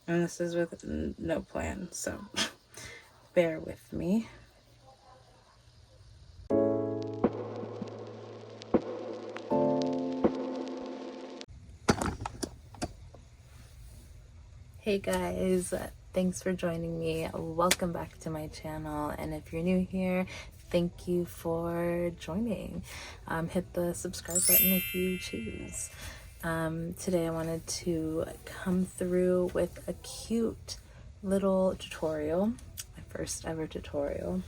And this is with no plan, so bear with me. Hey guys, thanks for joining me. Welcome back to my channel, and if you're new here, thank you for joining. Hit the subscribe button if you choose. Today I wanted to come through with a cute little tutorial, my first ever tutorial,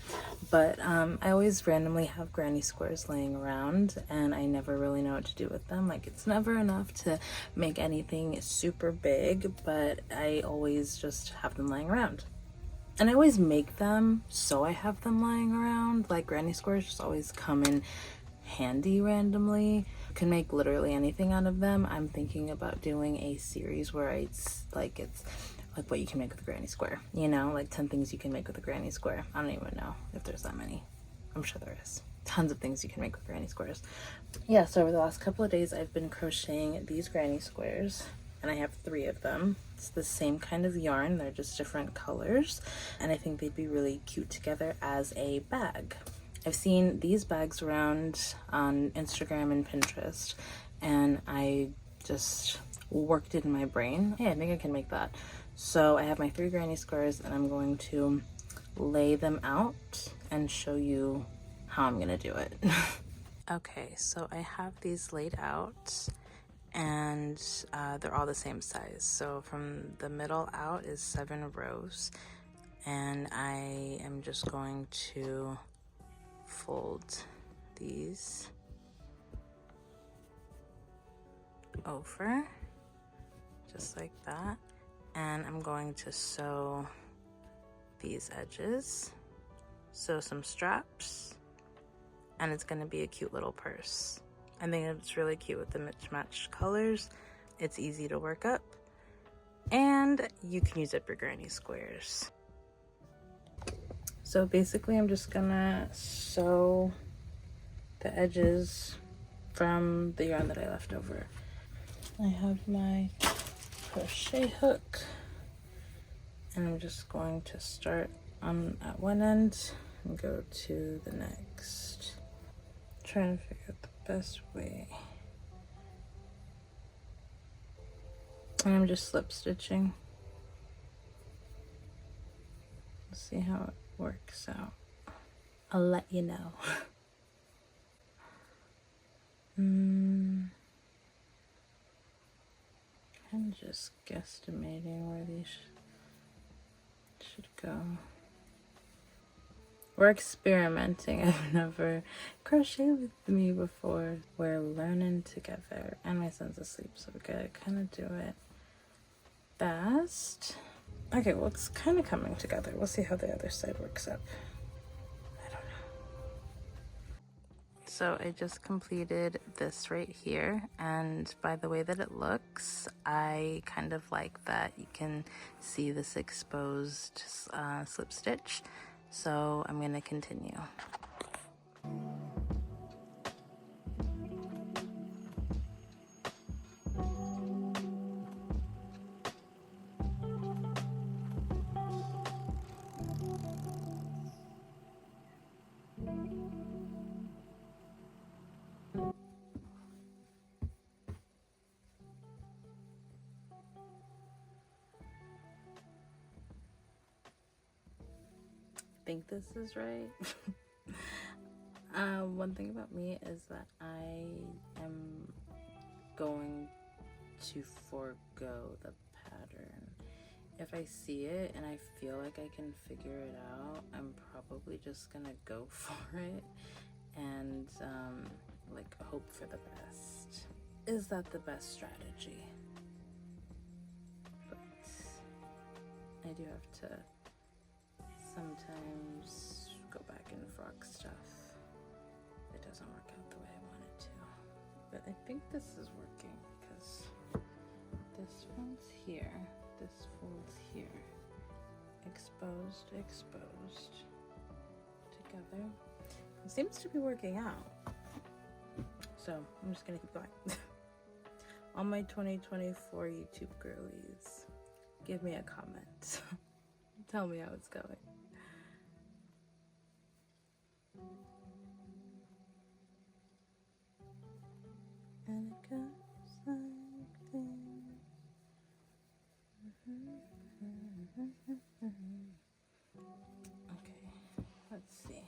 but I always randomly have granny squares laying around and I never really know what to do with them. Like, it's never enough to make anything super big, but I always just have them laying around. And I always make them so I have them lying around. Like, granny squares just always come in handy randomly. You can make literally anything out of them. I'm thinking about doing a series where it's like what you can make with a granny square, you know, like 10 things you can make with a granny square. I don't even know if there's that many. I'm sure there is tons of things you can make with granny squares. Yeah, so over the last couple of days I've been crocheting these granny squares, and I have 3 of them. It's the same kind of yarn, they're just different colors, and I think they'd be really cute together as a bag. I've seen these bags around on Instagram and Pinterest, and I just worked it in my brain. Hey, I think I can make that. So I have my 3 granny squares, and I'm going to lay them out and show you how I'm gonna do it. Okay, so I have these laid out, and they're all the same size. So from the middle out is 7 rows, and I am just going to fold these over just like that, and I'm going to sew these edges, sew some straps, and it's going to be a cute little purse. I think it's really cute with the matched colors. It's easy to work up, and you can use it for granny squares. So basically I'm just gonna sew the edges from the yarn that I left over. I have my crochet hook, and I'm just going to start at one end and go to the next. Trying to figure out the best way. And I'm just slip stitching. Let's see how it works out. I'll let you know. I'm just guesstimating where these should go. We're experimenting. I've never crocheted with me before. We're learning together, and my son's asleep, so we gotta kind of do it fast. Okay, well, it's kind of coming together. We'll see how the other side works up. I don't know. So I just completed this right here, and by the way that it looks, I kind of like that you can see this exposed slip stitch. So I'm gonna continue. Think this is right. One thing about me is that I am going to forego the pattern. If I see it and I feel like I can figure it out, I'm probably just gonna go for it and like hope for the best. Is that the best strategy? But I do have to sometimes go back and frog stuff. It doesn't work out the way I want it to. But I think this is working because this one's here, this folds here. Exposed, exposed. Together. It seems to be working out. So I'm just gonna keep going. All my 2024 YouTube girlies, give me a comment. Tell me how it's going. And it goes like this. Okay, let's see.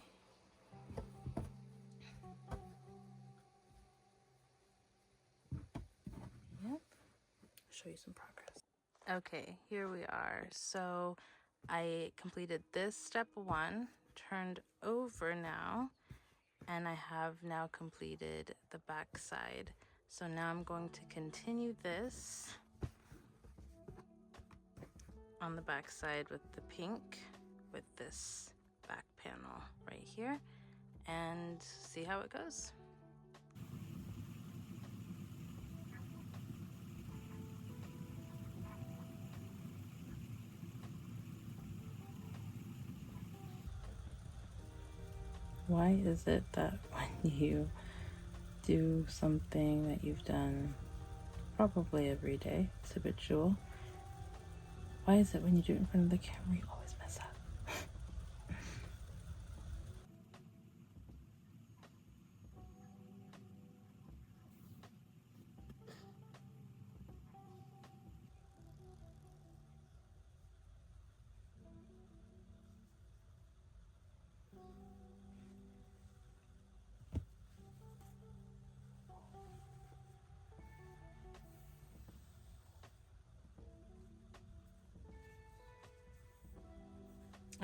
Yep. Show you some progress. Okay, here we are. So I completed this step 1, turned over now, and I have now completed the back side. So now I'm going to continue this on the back side with the pink with this back panel right here and see how it goes. Why is it that when you do something that you've done probably every day, it's habitual, why is it when you do it in front of the camera you always mess up?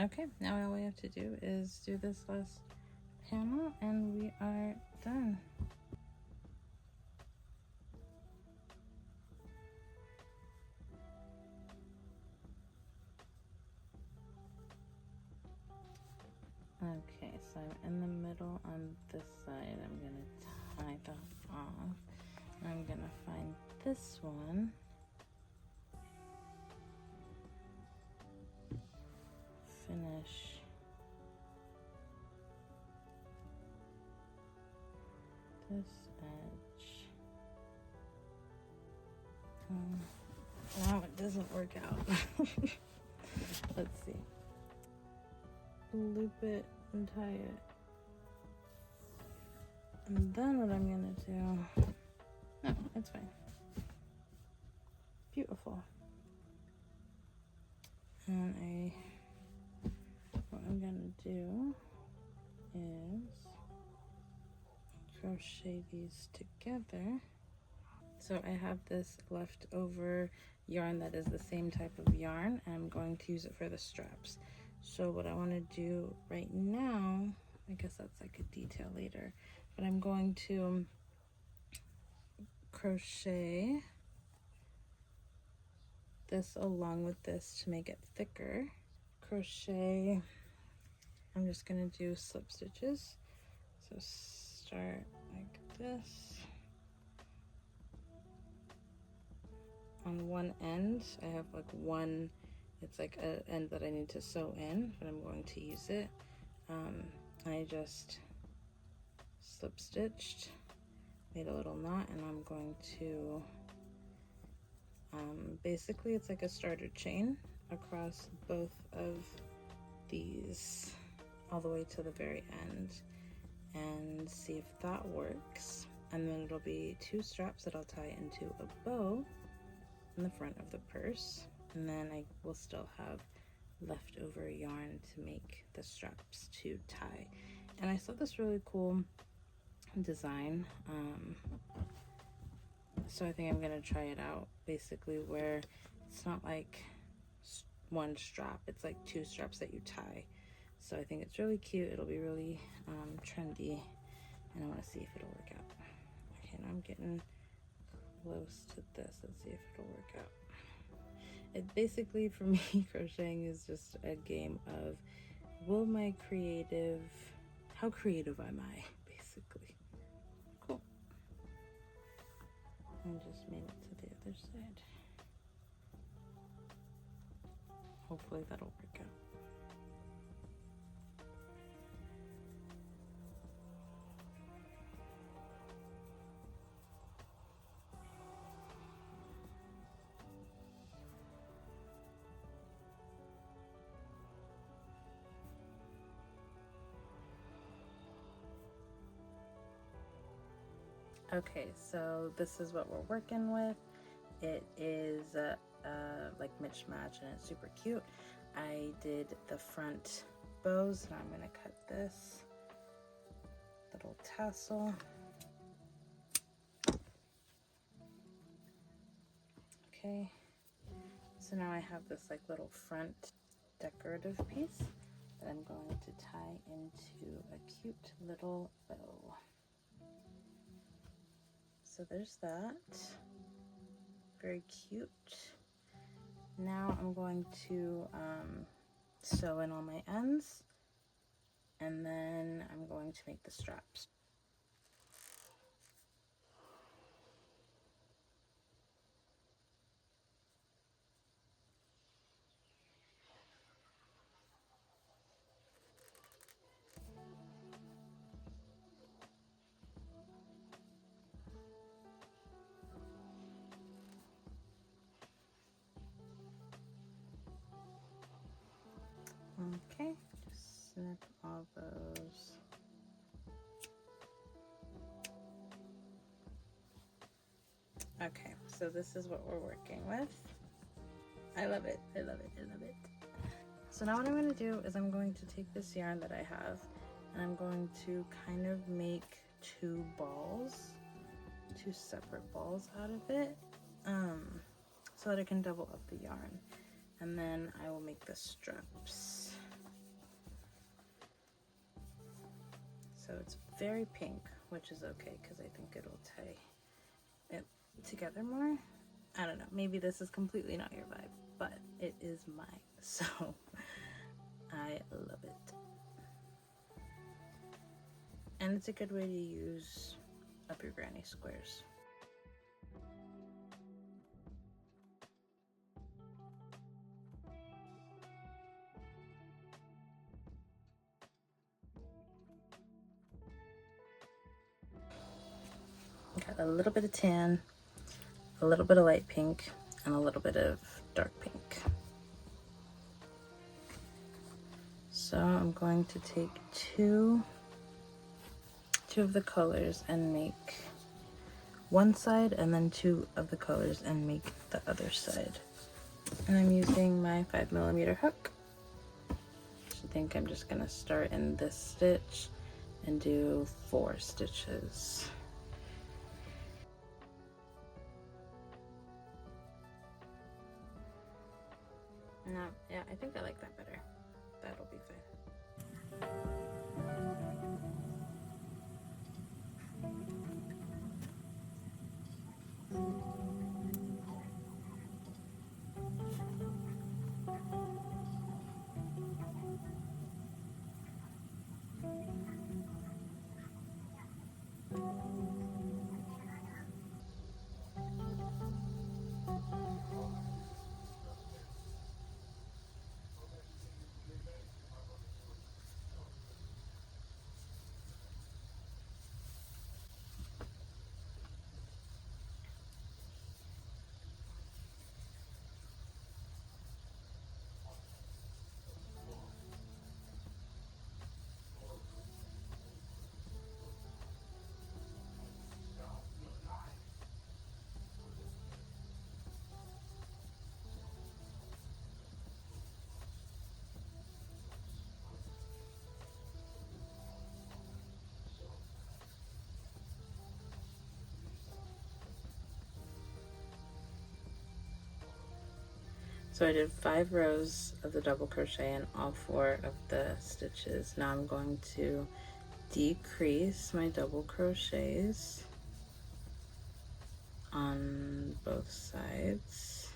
Okay, now all we have to do is do this last panel and we are done. Okay, so I'm in the middle on this side. I'm gonna tie that off. And I'm gonna find this one. Finish this edge. Now it doesn't work out. Let's see. Loop it and tie it. And then what I'm gonna do, no, it's fine. Beautiful. And what I'm gonna do is crochet these together. So I have this leftover yarn that is the same type of yarn, and I'm going to use it for the straps. So what I want to do right now, I guess that's like a detail later, but I'm going to crochet this along with this to make it thicker. Crochet, I'm just going to do slip stitches. So start like this. On one end, I have like one, it's like an end that I need to sew in, but I'm going to use it. I just slip stitched, made a little knot, and I'm going to, basically it's like a starter chain across both of these all the way to the very end and see if that works. And then it'll be 2 straps that I'll tie into a bow in the front of the purse, and then I will still have leftover yarn to make the straps to tie. And I saw this really cool design, so I think I'm gonna try it out, basically where it's not like one strap, it's like 2 straps that you tie. So I think it's really cute. It'll be really trendy, and I want to see if it'll work out. Okay, now I'm getting close to this. Let's see if it'll work out. It basically, for me, crocheting is just a game of how creative am I, basically. Cool. I just made it to the other side. Hopefully that'll work out. Okay, so this is what we're working with. It is like mismatch and it's super cute. I did the front bows, and I'm gonna cut this little tassel. Okay, so now I have this like little front decorative piece that I'm going to tie into a cute little bow. So there's that. Very cute. Now I'm going to sew in all my ends, and then I'm going to make the straps. Okay, just snip all those. Okay, so this is what we're working with. I love it, I love it, I love it. So now what I'm going to do is I'm going to take this yarn that I have, and I'm going to kind of make two separate balls out of it, so that I can double up the yarn. And then I will make the straps. So it's very pink, which is okay because I think it'll tie it together more. I don't know, maybe this is completely not your vibe, but it is mine, so I love it. And it's a good way to use up your granny squares. Got a little bit of tan, a little bit of light pink, and a little bit of dark pink. So I'm going to take two of the colors and make one side, and then two of the colors and make the other side. And I'm using my 5mm hook. I think I'm just gonna start in this stitch and do 4 stitches. No, yeah, I think I like that better. That'll be fine. So I did 5 rows of the double crochet in all 4 of the stitches. Now I'm going to decrease my double crochets on both sides.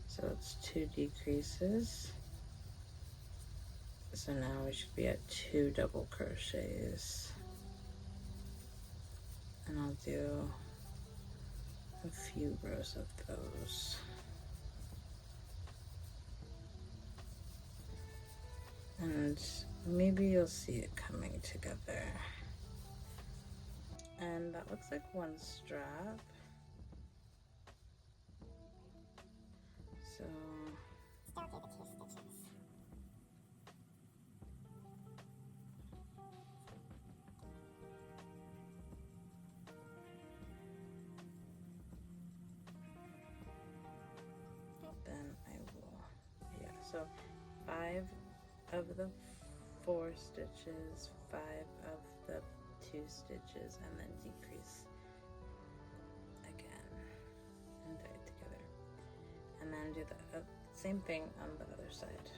So it's 2 decreases. So now we should be at 2 double crochets. And I'll do a few rows of those. And maybe you'll see it coming together. And that looks like one strap. So So 5 of the 4 stitches, 5 of the 2 stitches, and then decrease again and tie it together, and then do the same thing on the other side.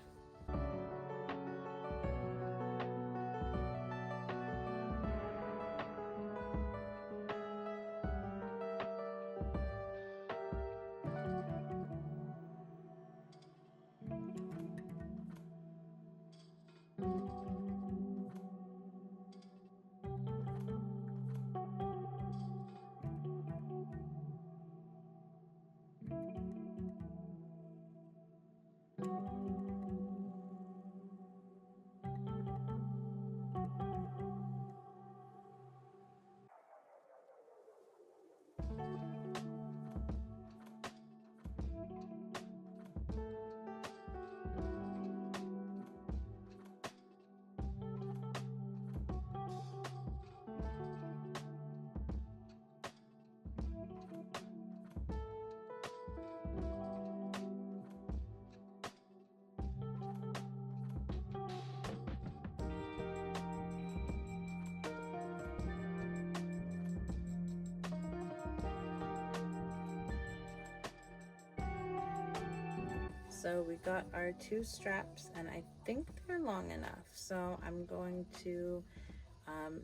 So we got our 2 straps, and I think they're long enough. So I'm going to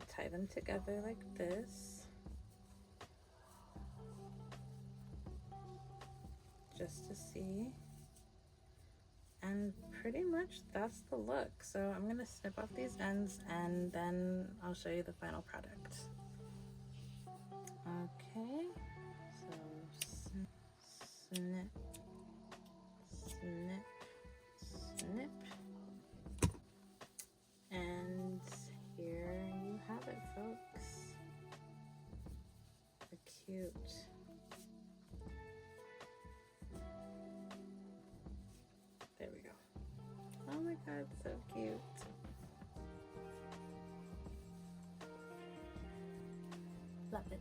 tie them together like this, just to see. And pretty much that's the look. So I'm gonna snip off these ends, and then I'll show you the final product. Okay, so snip, snip, snip, and here you have it, folks. They're cute. There we go. Oh my god, so cute. Love it.